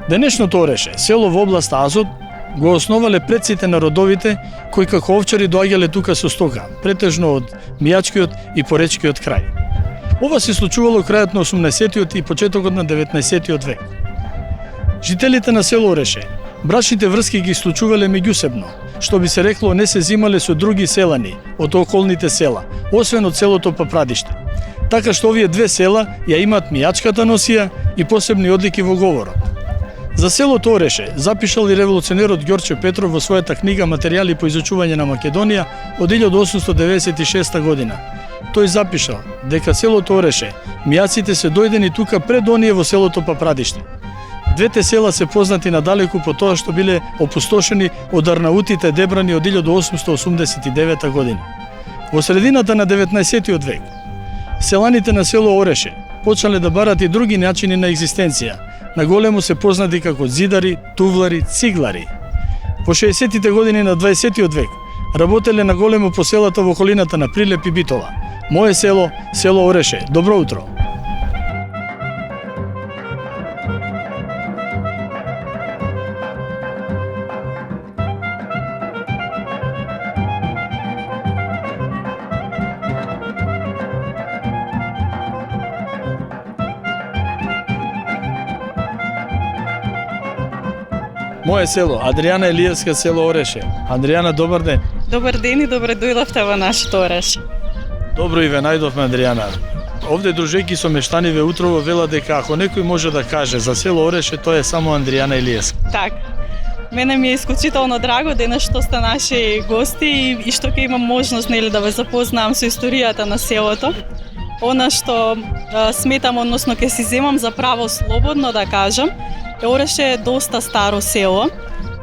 Денешното Ореше, село во област Азот, го основале предците на родовите кои како овчари доаѓале тука со стока, претежно од Мијачкиот и Поречкиот крај. Ова се случувало крајот на 18-тиот и почетокот на 19-тиот век. Жителите на село Ореше, брачните врски ги случувале меѓусебно, што би се рекло не се зимале со други селани од околните села, освен од селото Папрадиште. Така што овие две села ја имаат мијачката носија и посебни одлики во говорот. За селото Ореше запишал и револуционерот Ѓорче Петров во својата книга Материјали по изучување на Македонија од 1896 година. Тој запишал дека селото Ореше, мијаците се дојдени тука пред оние во селото Папрадиште. Двете села се познати надалеку по тоа што биле опустошени од арнаутите дебрани од 1889 година. Во средината на 19-тиот век, селаните на село Ореше почнале да барат и други начини на екзистенција, наголемо се познати како зидари, тувлари, циглари. Во 60-тите години на 20-тиот век работеле наголемо по селата во околината на Прилеп и Битола. Мое село, село Ореше. Добро утро. Мое село, Адријана Елиевска, село Ореше. Адријана, добар ден. Добар ден и добре дојдовте во нашето Ореше. Добро и ве најдовме, Адријана. Овде дружејќи со мештани ве утрово велат дека ако некој може да каже за село Ореше, тоа е само Адријана Елиевска. Така. Мене ми е исклучително драго денес што сте наши гости и што ќе имам можност да ве запознавам со историјата на селото. Она што сметам, односно ќе си земам за право слободно да кажам, Ореше е доста старо село.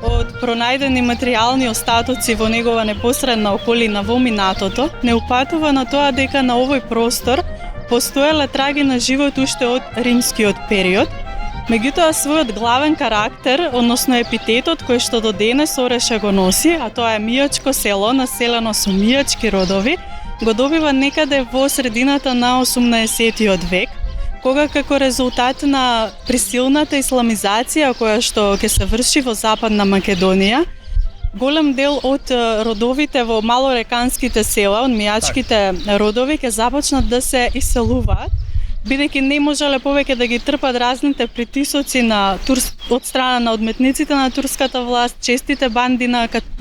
Од пронајдени материјални остатоци во негова непосредна околина во минатото, не упатува на тоа дека на овој простор постоеле траги на живот уште од римскиот период. Меѓутоа својот главен карактер, односно епитетот кој што до денес Ореше го носи, а тоа е мијачко село, населено со мијачки родови, го добива некаде во средината на 18-тиот век, кога како резултат на присилната исламизација која што ќе се врши во Западна Македонија, голем дел од родовите во малореканските села, од мијачките родови ќе започнат да се иселуваат, бидејќи не можеле повеќе да ги трпат разните притисоци од страна на одметниците на турската власт, честите банди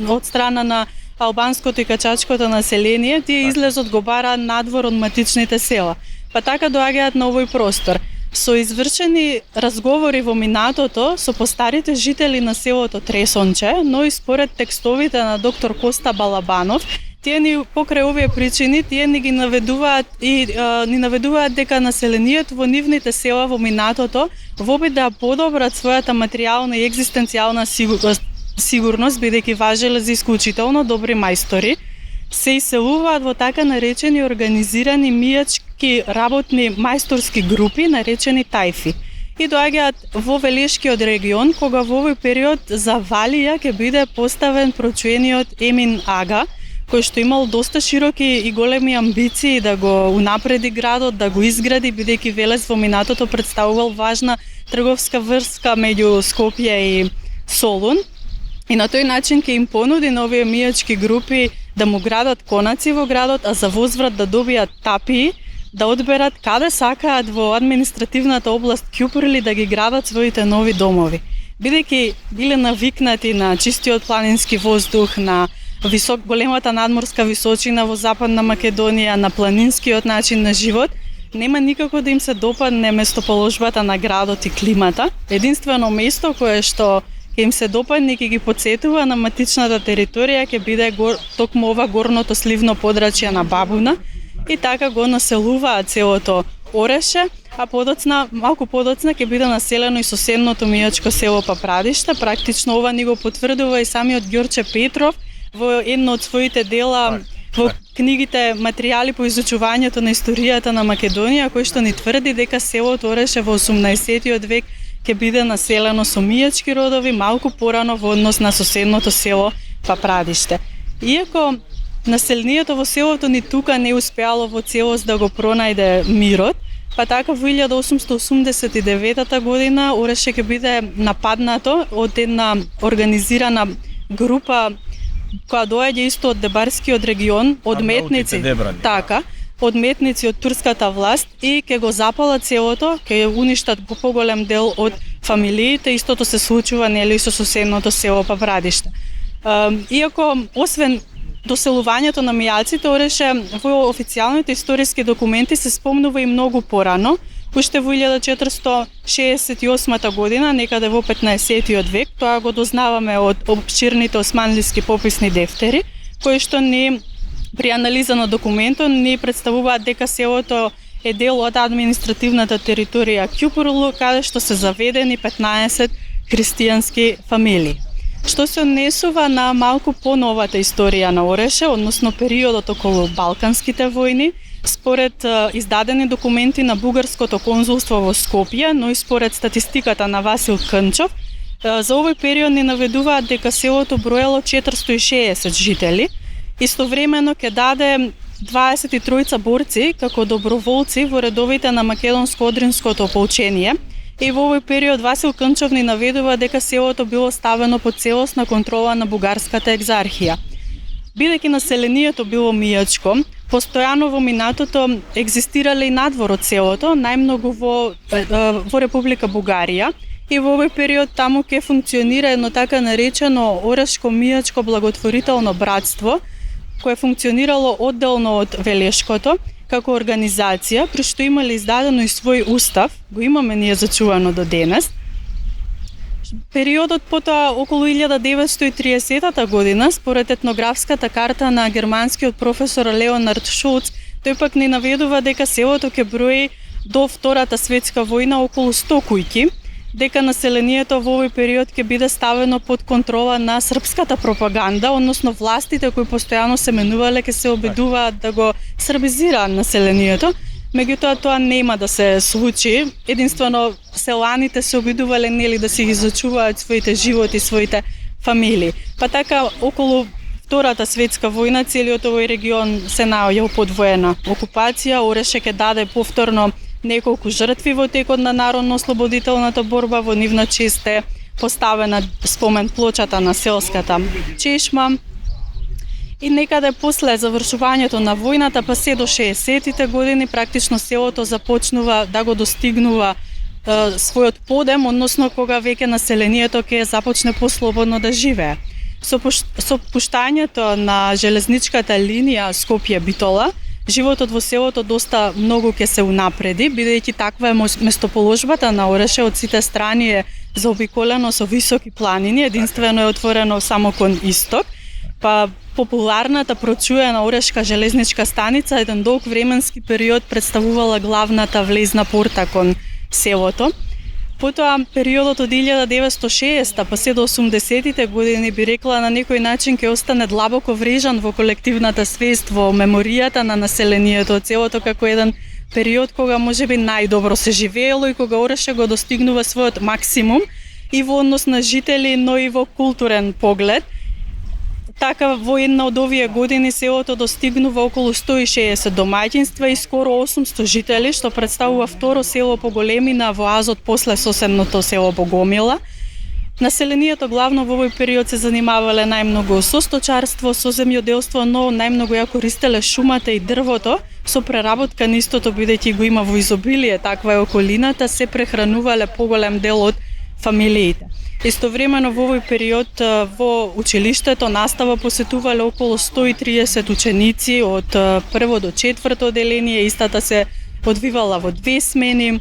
од страна на албанското и качачкото население, тие излезот го бараат надвор од матичните села. Па така доаѓаат на овој простор. Со извршени разговори во минатото со постарите жители на селото Тресонче, но и според текстовите на доктор Коста Балабанов, тие ни покрај овие причини, тие ни ги наведуваат и ни наведуваат дека населението во нивните села во минатото во обид да подобрат својата материјална и екзистенцијална сигурност, бидејќи важеле за исклучително добри мајстори, се иселуваат во така наречени организирани мијачки работни мајсторски групи, наречени тајфи. И доаѓаат во Велешкиот регион, кога во овој период за Валија ќе биде поставен прочуениот Емин Ага, кој што имал доста широки и големи амбиции да го унапреди градот, да го изгради, бидејќи Велес во минатото представувал важна трговска врска меѓу Скопје и Солун. И на тој начин ќе им понуди на овие мијачки групи да му градат конаци во градот, а за возврат да добијат тапии, да одберат каде сакаат во административната област Кјупрли да ги градат своите нови домови. Бидејќи биле навикнати на чистиот планински воздух, на големата надморска височина во Западна Македонија, на планинскиот начин на живот, нема никако да им се допадне местоположбата на градот и климата. Единствено место кое што ќе им се допадне и ќе ги потсетува на матичната територија ќе биде токму ова горното сливно подрачје на Бабуна, и така го населуваат селото Ореше, а малку подоцна ќе биде населено и соседното мијачко село Папрадиште. Практично ова ни го потврдува и самиот Ѓорче Петров во едно од своите дела во книгите Материјали по изучувањето на историјата на Македонија, кој што ни тврди дека селото Ореше во 18-тиот век ќе биде населено со мијачки родови малку порано во однос на соседното село Папрадиште. Иако населението во селото ни тука не успеало во целост да го пронајде мирот, Па така во 1889 година Ореше ќе биде нападнато од една организирана група која доаѓа исто од Дебарскиот регион, од метници, така, од метници од турската власт и ќе го запалат селото, ќе уништат поголем дел од фамилиите, истото се случува нели со соседното село Паврадиште. Иако освен доселувањето на мијалците, Ореше во официјалните историски документи се спомнува и многу порано, уште во 1468 година, некаде во 15-тиот век, тоа го дознаваме од обширните османлиски пописни дефтери, кои што ни при анализа на документот ни представуваат дека селото е дел од административната територија Кјупурлу, каде што се заведени 15 христијански фамилии. Што се однесува на малку поновата историја на Ореше, односно периодот околу Балканските војни, според издадени документи на бугарското конзулство во Скопје, но и според статистиката на Васил Кънчов, за овој период ни наведуваат дека селото броело 460 жители. Истовремено ќе даде 23 борци како доброволци во редовите на македонско-одринското ополчение. И во овој период Васил Кънчов ни наведува дека селото било ставено под целосна контрола на бугарската екзархија. Бидејќи населението било мијачко, постојано во минатото екзистирале и надвор од селото, најмногу во Република Бугарија, и во овој период таму ќе функционира едно така наречено Орешко-мијачко благотворително братство, кое функционирало одделно од Велешкото, како организација, при што имале издадено и свој устав, го имаме ние зачувано до денес. Периодот потоа околу 1930 година, според етнографската карта на германскиот професор Леонард Шулц, тој пак ни наведува дека селото ќе брои до Втората светска војна околу 100 кујки, дека населението во овој период ќе биде ставено под контрола на српската пропаганда, односно властите кои постојано се менувале ќе се обидуваат да го србизираат населението. Меѓутоа тоа нема да се случи. Единствено селаните се обидувале нели да си ги зачуваат своите животи, своите фамилии. Па така околу Втората светска војна целиот овој регион се наоѓа под воена окупација. Ореше ќе даде повторно неколку жртви во текот на народно-ослободителната борба. Во нивна чест е поставена спомен плочата на селската чешма. И некаде после завршувањето на војната, па се до 60-тите години, практично селото започнува да го достигнува својот подем, односно кога веќе населението ќе започне послободно да живее. Со пуштањето на железничката линија Скопје-Битола, животот во селото доста многу ќе се унапреди, бидејќи таква е местоположбата на Ореше, од сите страни е заобиколено со високи планини, единствено е отворено само кон исток. Па популарната прочуена Орешка железничка станица еден долг временски период представувала главната влезна порта кон селото. Потоа периодот од 1960 па се до 80-тите години, би рекла, на некој начин ќе остане длабоко врежан во колективната свест, во меморијата на населението од селото, како еден период кога можеби најдобро се живеело и кога Ореше го достигнува својот максимум и во однос на жители, но и во културен поглед. Така, во една од овие години селото достигнува околу 160 домаќинства и скоро 800 жители, што представува второ село по големина во Азот после соседното село Богомила. Населението главно во овој период се занимавале најмногу со сточарство, со земјоделство, но најмногу ја користеле шумата и дрвото, со преработка на истото, бидејќи го има во изобилие, таква е околината, се прехранувале поголем дел од фамилиите. Истовремено во овој период во училиштето настава посетувале околу 130 ученици од прво до четврто одделение, истата се одвивала во 2 смени.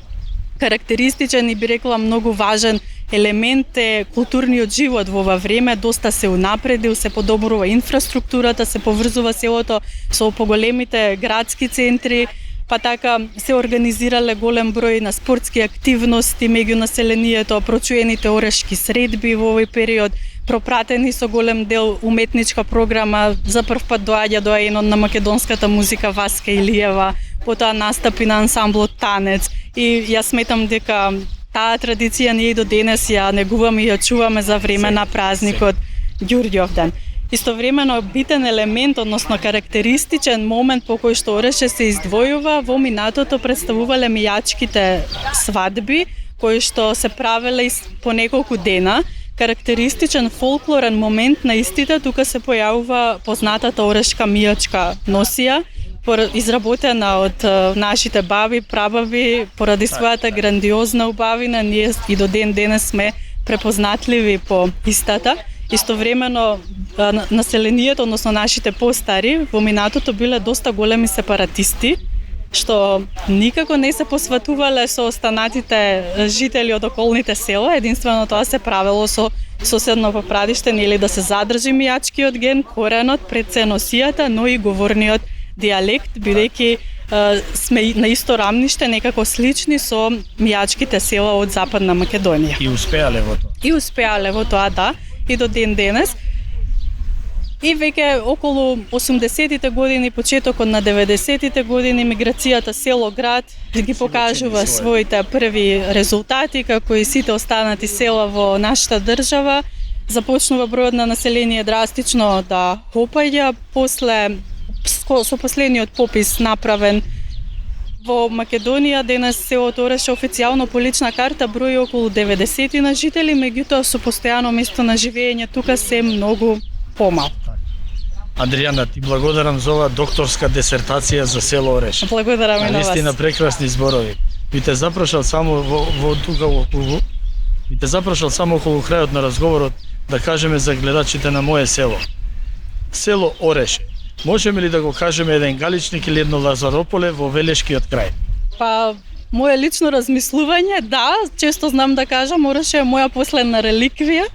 Карактеристичен и би рекла многу важен елемент е културниот живот во ова време, доста се унапредил, се подобрува инфраструктурата, се поврзува селото со поголемите градски центри. Па така се организирале голем број на спортски активности меѓу населението, прочуените орешки средби во овој период, пропратени со голем дел уметничка програма. За прв пат доаѓа доајенот на македонската музика Васка Илиева, потоа настапи на ансамблот Танец. И јас сметам дека таа традиција ние и до денес ја негуваме и ја чуваме за време на празникот Ѓурѓовден. Истовремено битен елемент, односно карактеристичен момент по кој што Ореше се издвојува во минатото представувале мијачките свадби, кои што се правеле по неколку дена. Карактеристичен фолклорен момент на истите тука се појавува познатата орешка мијачка носија, изработена од нашите баби, прабаби, поради својата грандиозна убавина, ние и до ден денес сме препознатливи по истата. Истовремено населението, односно нашите постари, во минатото биле доста големи сепаратисти, што никако не се посватувале со останатите жители од околните села, единствено тоа се правело со соседно попрадиште, нели да се задржи мијачкиот ген, коренот, пред се носијата, но и говорниот дијалект, бидејќи сме на исто рамниште, некако слични со мијачките села од Западна Македонија. И успеале во тоа. И успеале во тоа, да, и до ден денес. И веќе околу 80-тите години, почетокот на 90-тите години, миграцијата село-град ги покажува своите први резултати, како и сите останати села во нашата држава. Започнува бројот на население драстично да опаѓа, со последниот попис направен во Македонија, денес селото Ореше официјално по лична карта брои околу 90 на жители, меѓутоа со постојано место на живење тука се многу помалку. Адријана, ти благодарам за оваа докторска дисертација за село Ореше. Благодарам и на вас. Наистина прекрасни зборови. Ви те запрашал само во тука околу. Ви те запрашал само околу крајот на разговорот да кажеме за гледачите на мое село. Село Ореше. Можеме ли да го кажеме еден галичник или едно Лазарополе во Велешкиот крај? Па, моје лично размислување, да, често знам да кажам, Ореше е моја последна реликвија,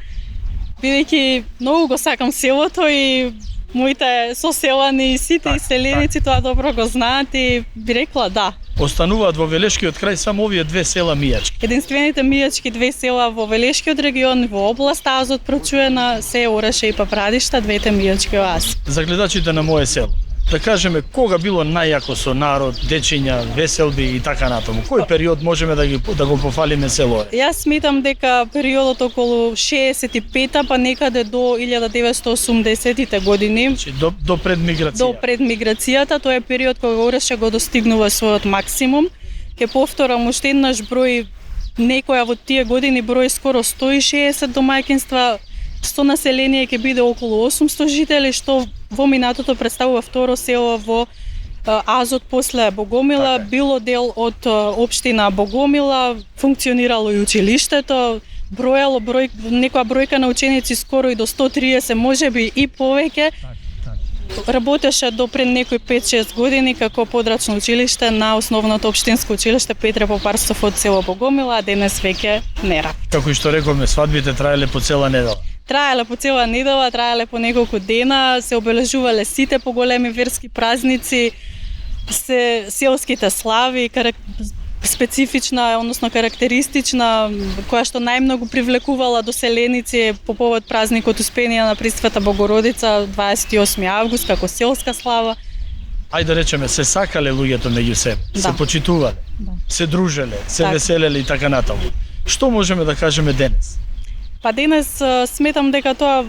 бидејќи многу го сакам селото и моите соселани, сите иселеници тоа добро го знаат и би рекла да. Остануваат во Велешкиот крај само овие две села мијачки. Единствените мијачки две села во Велешкиот регион, во област Азот прочуена се Ореше и Папрадишта, двете мијачки оази. За гледачите на мое село, да кажеме кога било најако со народ, дечиња, веселби и така натаму. Кој период можеме да го пофалиме село Ореше? Јас сметам дека периодот околу 65-та па некаде до 1980-тите години, до пред миграција. До пред миграцијата, тоа е период кога Ореше го достигнува својот максимум. Ке повторам уште еднаш, број некоја во тие години број скоро 160 домаќинства, со население ќе биде околу 800 жители, што во минатото представува второ село во Азот после Богомила, било дел од општина Богомила, функционирало и училиштето, некоја бројка на ученици скоро и до 130, можеби и повеќе. Работеше до пред некои 5-6 години како подрачно училиште на основното општинско училиште Петре Попарстов од село Богомила, а денес веќе не работи. Како и што рековме, свадбите траеле по цела недела. Траеле по цела недела, траеле по неколку дена, се обележувале сите поголеми верски празници, се селските слави, специфична, односно карактеристична, која што најмногу привлекувала доселеници по повод празникот Успение на Пресвета Богородица 28 август како селска слава. Ајде да речеме, се сакале луѓето меѓу себе, се почитувале, се дружеле, се веселеле и така натаму. Што можеме да кажеме денес? Па денес сметам дека тоа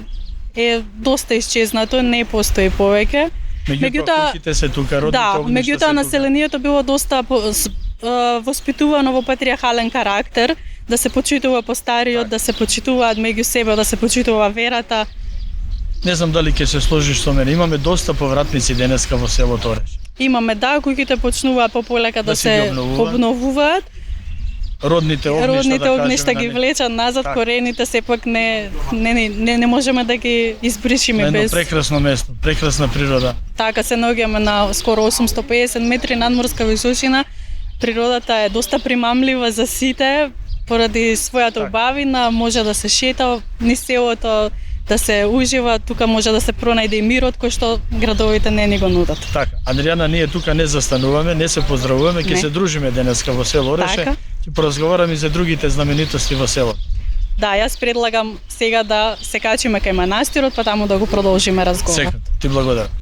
е доста исчезнато, не постои повеќе. Меѓутоа куќите се тука, родните огништа се тука. Меѓутоа населението било доста воспитувано во патриархален карактер, да се почитува постариот, да се почитуваат меѓу себе, да се почитува верата. Не знам дали ќе се сложиш со мене, имаме доста повратници денеска во селото Ореше. Имаме, да, куќите почнуваат пополека да се обновуваат. Родните огништа ги влечат назад, корените сепак не можеме да ги избришиме без. Едно прекрасно место, прекрасна природа. Така се наоѓаме на скоро 850 метри надморска височина. Природата е доста примамлива за сите, поради својата убавина, може да се шета низ селото, да се ужива, тука може да се пронајде и мирот кој што градовите не ни го нудат. Така, Адријана, ние тука не застануваме, не се поздравуваме, ќе се дружиме денеска во село Ореше, ќе поразговараме и за другите знаменитости во селото. Да, јас предлагам сега да се качиме кај манастирот, па таму да го продолжиме разговор. Секако, ти благодарам.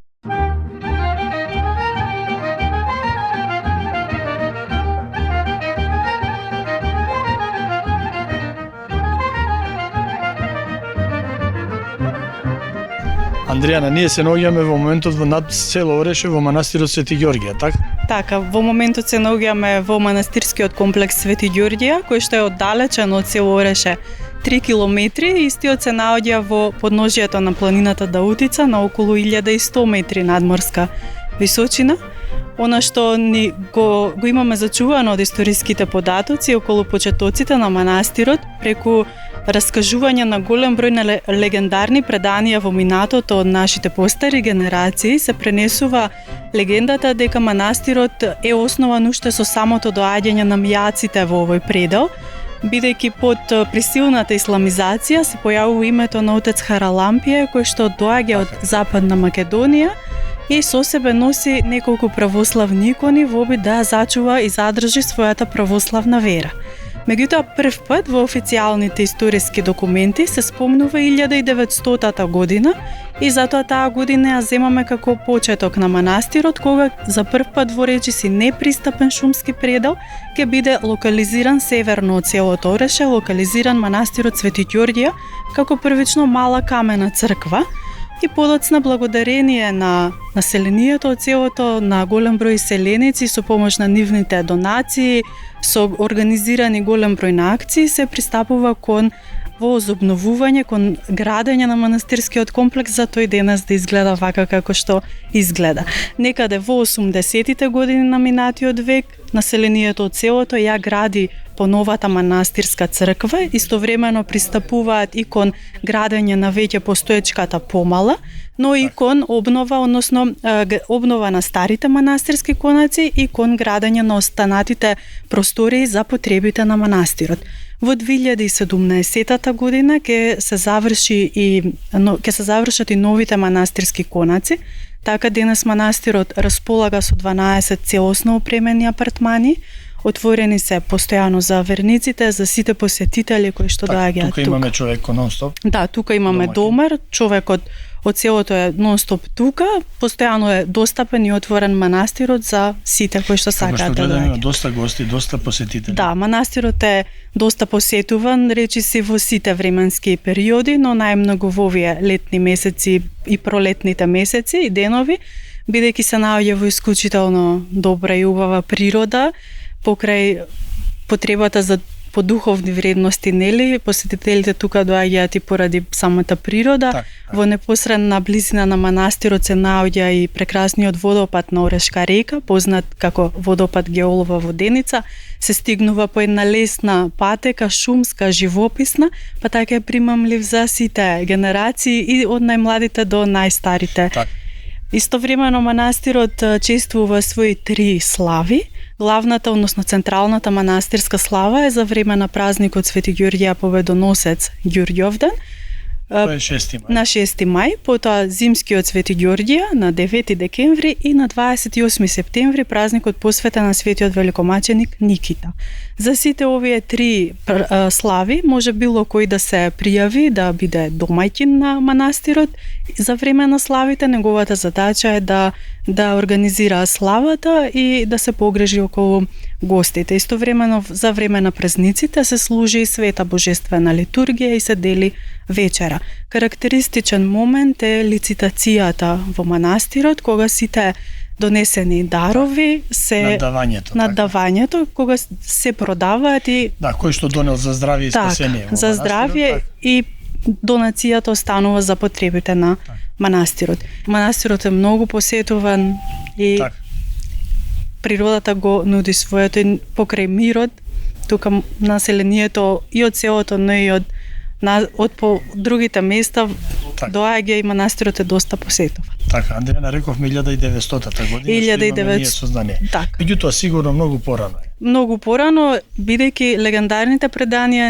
Андријана, ние се наоѓаме во моментот над село Ореше во манастирот Свети Ѓорѓе, така? Така, во моментот се наоѓаме во манастирскиот комплекс Свети Ѓорѓија, кој што е оддалечен од село Ореше 3 километри, истиот се наоѓа во подножјето на планината Даутица на околу 1100 метри надморска височина. Она што го имаме зачувано од историските податоци околу почетоците на манастирот, преку раскажување на голем број на легендарни преданија во минатото од нашите постари генерации, се пренесува легендата дека манастирот е основан уште со самото доаѓање на мијаците во овој предел, бидејќи под присилната исламизација се појавува името на отец Харалампие, кој што доаѓа од Западна Македонија и со себе носи неколку православни икони во обид да зачува и задржи својата православна вера. Меѓутоа, прв пат во официјалните историски документи се спомнува 1900 година и затоа таа година ја земаме како почеток на манастирот, кога за прв пат во речиси непристапен шумски предел ќе биде локализиран северно од селото Ореше, локализиран манастирот Свети Ѓорѓија како првично мала камена црква, и подоцна благодарение на населението од селото, на голем број селеници, со помош на нивните донации, со организирани голем број на акции, се пристапува кон возобновување, кон градење на манастирскиот комплекс за тој денес да изгледа вака како што изгледа. Некаде во 80-тите години на минатиот век, населението од селото ја гради по новата манастирска црква, истовремено пристапуваат и кон градење на веќе постоечката помала, но и кон обнова, односно обнова на старите манастирски конаци и кон градење на останатите простории за потребите на манастирот. Во 2017 година ќе се завршат и новите манастирски конаци, така денес манастирот располага со 12 целосно опремени апартмани, отворени се постојано за верниците, за сите посетители кои што доаѓаат тука. Тука имаме човек нон-стоп. Да, тука имаме домар, човекот од селото е нон-стоп тука, постојано е достапен и отворен манастирот за сите кои што сакаат да доаѓаат. Доста гости, доста посетители. Да, манастирот е доста посетуван, речиси во сите временски периоди, но најмногу во овие летни месеци и пролетните месеци и денови, бидејќи се наоѓа во исклучително добра и убава природа, покрај потребата за по духовни вредности, нели, посетителите тука доаѓаат и поради самата природа. Так. Во непосредна близина на манастирот се наоѓа и прекрасниот водопад на Орешка река, познат како водопад Геолова воденица. Се стигнува по една лесна патека, шумска, живописна, па така е примамлив за сите генерации и од најмладите до најстарите. Так. Истовремено манастирот чествува своји 3 слави. Главната, односно централната манастирска слава е за време на празникот Свети Ѓорѓија Победоносец Ѓурѓовден, Тоа е 6 мај. на 6 мај, потоа зимскиот Свети Ѓорѓија на 9 декември и на 28 септември празникот посветен на светиот великомаченик Никита. За сите овие 3 слави може било кој да се пријави да биде домаќин на манастирот. За време на славите неговата задача е да организира славата и да се погрежи околу гостите. Истовремено за време на празниците се служи и света божествена литургија и се дели вечера. Карактеристичен момент е лицитацијата во манастирот, кога сите донесени дарови се наддавањето, кога се продаваат и кој што донел за здравје и спасение во за здравје и донацијата останува за потребите на манастирот. Манастирот е многу посетуван и природата го нуди своето и покрај мирот, тука населението и од селото, но и од по другите места доаѓа и манастирот е доста посетуван. Така, Андријана, рековме 1900-та година, што имаме ние сознание. Меѓутоа сигурно многу порано е. Многу порано, бидејќи легендарните преданија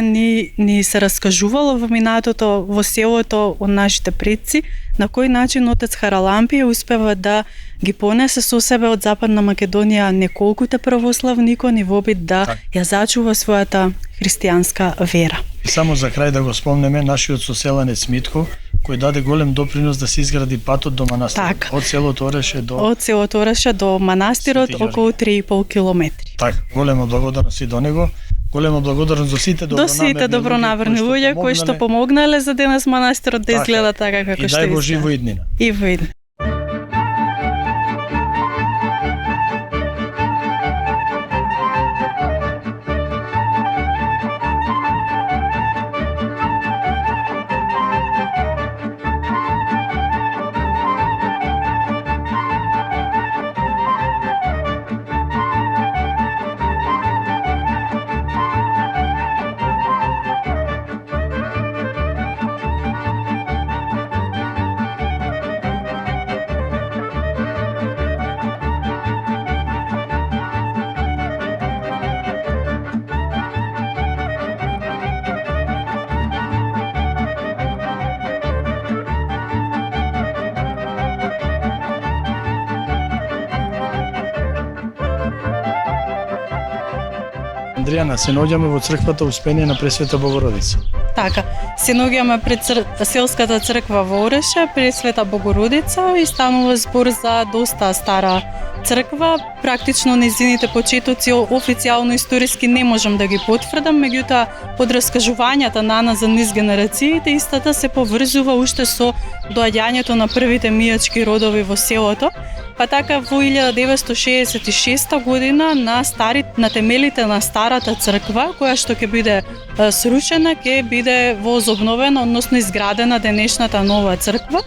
ни се раскажувало во минатото во селото од нашите предци, на кој начин отец Харалампие успева да ги понесе со себе од Западна Македонија неколкуте православни икони во обид да ја зачува својата христијанска вера. И само за крај да го спомнеме нашиот соселанец Митко, кој даде голем допринос да се изгради патот до манастирот. Од селото Ореше до манастирот околу 3,5 километри. Така, голема благодарност и до него. Голема благодарност до сите До сите добронамерни луѓе кои што помогнале за денес манастирот да изгледа така како што изгледа. И дај Божи во иднина. И во иднина. Андријана, се наоѓаме во црквата Успение на Пресвета Богородица. Така, се наоѓаме пред селската црква во Ореше, Пресвета Богородица, и станува збор за доста стара црква. Практично нејзините почетоци официјално историски не можам да ги потврдам, меѓутоа од раскажувањата на нас за низ генерациите истата се поврзува уште со доаѓањето на првите мијачки родови во селото. Па така во 1966 година на темелите на старата црква, која што ќе биде срушена, ќе биде возобновена, односно изградена денешната нова црква.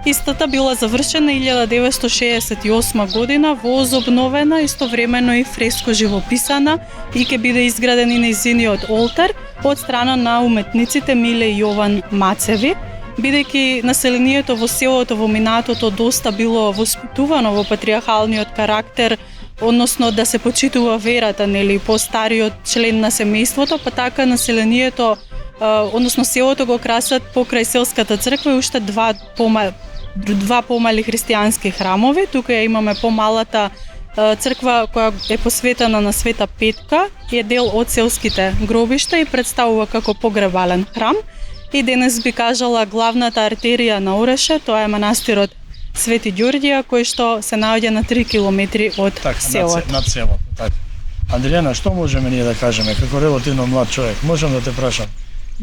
Истата била завршена 1968 година, возобновена, истовремено и фреско живописана, и ќе биде изграден и нејзиниот олтар од страна на уметниците Миле и Јован Мацеви. Бидејќи населението во селото во минатото доста било воспитувано во патриархалниот карактер, односно да се почитува верата, нели, по стариот член на семејството, па така населението, односно селото го красат покрај селската црква и уште два помали христијански храмови. Тука ја имаме помалата црква која е посветена на Света Петка, е дел од селските гробишта и представува како погребален храм. И денес би кажала главната артерија на Ореше, тоа е манастирот Свети Ѓорѓија, кој што се наоѓа на 3 километри од селото. Над селото, така. Андријана, што можеме ние да кажеме како релативно млад човек? Можам да те прашам.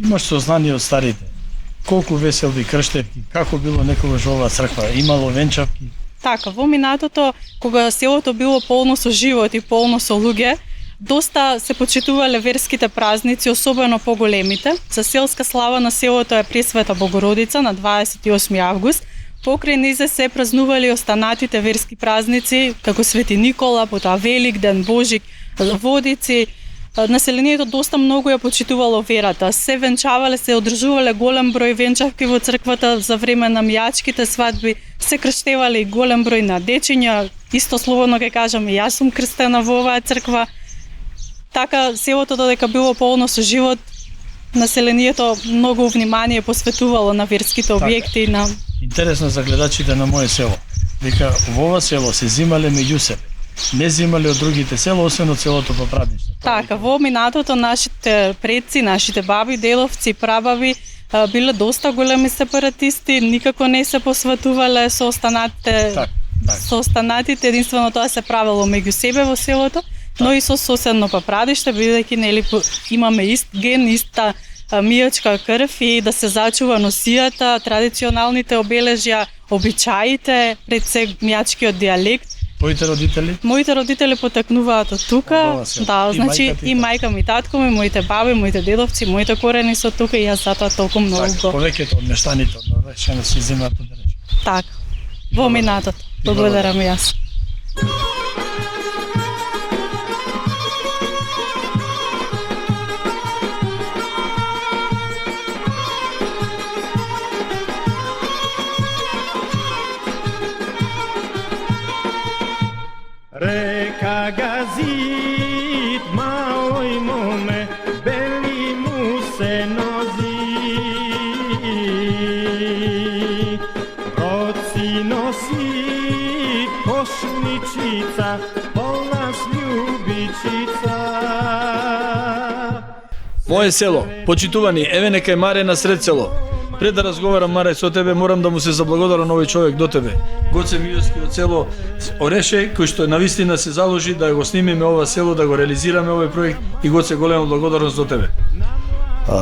Имаш сознание од старите? Колку веселби крштевки, како било некогаш оваа црква, имало венчавки? Така, во минатото, кога селото било полно со живот и полно со луѓе, доста се почитувале верските празници, особено поголемите. За селска слава на селото е Пресвета Богородица на 28 август. Покрај незе се празнували останатите верски празници, како Свети Никола, потоа Велик ден, Божик, Водици. Населението доста многу ја почитувало верата. Се венчавале, се одржувале голем број венчавки во црквата за време на мијачките свадби, се крштевале и голем број на дечиња. Исто слободно ќе кажам, и јас сум крстена во оваа црква. Така, селото додека било полно со живот, населението многу внимание посветувало на верските објекти. Така. Интересно за гледачите на моје село. Дека во ова село се зимале меѓу себе. Не зимале од другите села, освен од селото по Прадиште. Така, во минатото нашите предци, нашите баби, деловци, прабаби биле доста големи сепаратисти, никако не се посветувале со останатите. Со останатите, единствено тоа се правело меѓу себе во селото, но и со соседно Папрадиште, бидејќи нели имаме ист ген, иста мијачка крв, и да се зачува носијата, традиционалните обележја, обичаите, пред се мијачкиот дијалект. Твоите родители? Моите родители потекнуваат од тука. Да, значи и мајка ми, татко ми, моите баби, моите дедовци, моите корени се тука, и јас затоа толку многу. Така, повеќето од мештаните од Ореше се земјата да рече. Така. Во минатото. Благодарам јас. Reka gazit maoj mome, beli mu se nozi. Roci nosi košničica, polna ljubičica. Моје село, почитувани, еве нека е Маре на сред село. Пред да разговарам, Маре, со тебе, морам да му се заблагодарам на овој човек до тебе. Гоце Мијовски од село Ореше, кој што навистина се заложи да го снимиме ова село, да го реализираме овој проект, и Гоце, голема благодарност до тебе.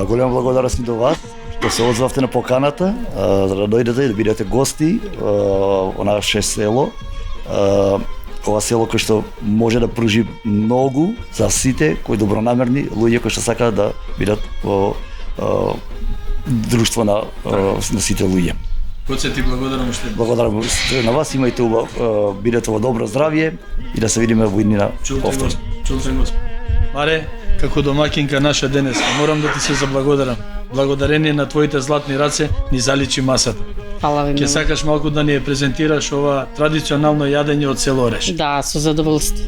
Голема благодарност до вас што се оdzvавте на поканата, за да дојдете и да бидете гости во наше село. Ова село кој што може да пружи многу за сите кои добронамерни луѓе кои што сакаат да бидат во друштво на сите луѓе. Гоце, ти благодарам уште. Благодарам на вас, имајте убав, бидете во добро здравје и да се видиме во иднина повторно. Чулте Господ. Маре, како домакинка наша денес, морам да ти се заблагодарам. Благодарение на твоите златни раце ни заличи масата. Фала ви Ке многу. сакаш малку да ни ја презентираш ова традиционално јадење од село Ореш. Да, со задоволство.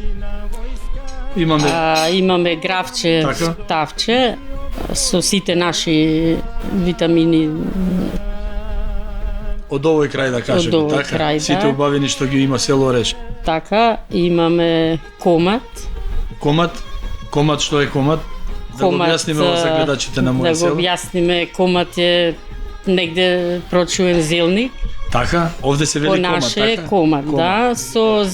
Имаме Имаме гравче, Така. ставче, со сите наши витамини. од овој крај да кажеме, Од овој така? крај, да. Сите убавини што ги има село Ореш. Така, имаме комат. Комат што е комат? Да го објасниме ова за гледачите на Да моје го село. објасниме, комат е негде прочуен зелник. Така, овде се По вели комат, наше така? е комат, да, со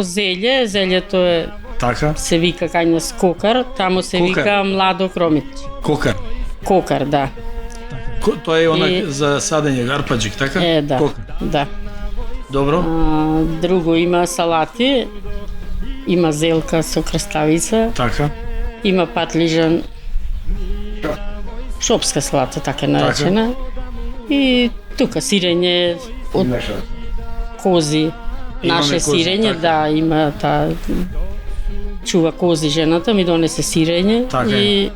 зелје, зелјето е Така, се вика кај нас кокар, таму се Кокар. вика младо кромиче. кокар. Кокар, да. Тоа е онак И- за садење гарпаџик, така? Е, да. Кокар. Да. Добро. Друго има салати, има зелка со краставица, Така. има патлижан, шопска салата, така наречена. И тука сирење од кози. Имаме Наше кози, сирење, така. да, има чува кози жената, ми донесе сирење Така е. и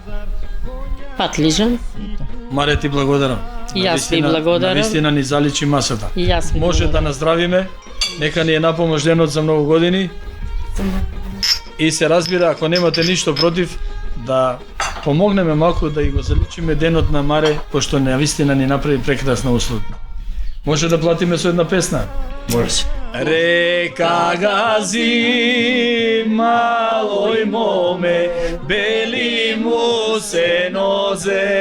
патлижан. Маре, ти благодарам. И јас ви Навистина- благодарам. Навистина ни заличи масата. И јас ви Може да благодарам. наздравиме, нека ни е напомош денот за многу години. И се разбира, ако немате ништо против, да помогнеме малку да и го заличиме денот на Маре, пошто навистина ни направи прекрасна услуга. Може да платиме со една песна? Може. Река гази, малој моме, бели му се нозе.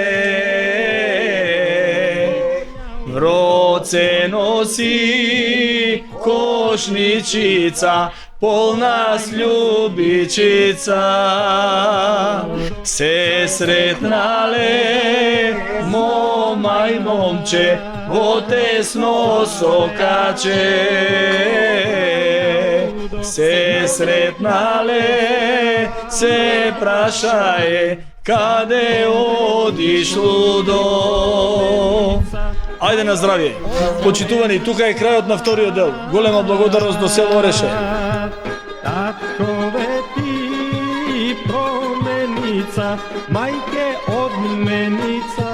В роце носи кошничица, полна с љубичица. Се сретнале мома и момче во тесно сокаче. Се сретнале, се прашае каде одишлу до. Ајде на здравје. Почитувани, тука е крајот на вториот дел. Голема благодарност до село Ореше. Таткове ти променица, мајке одменица.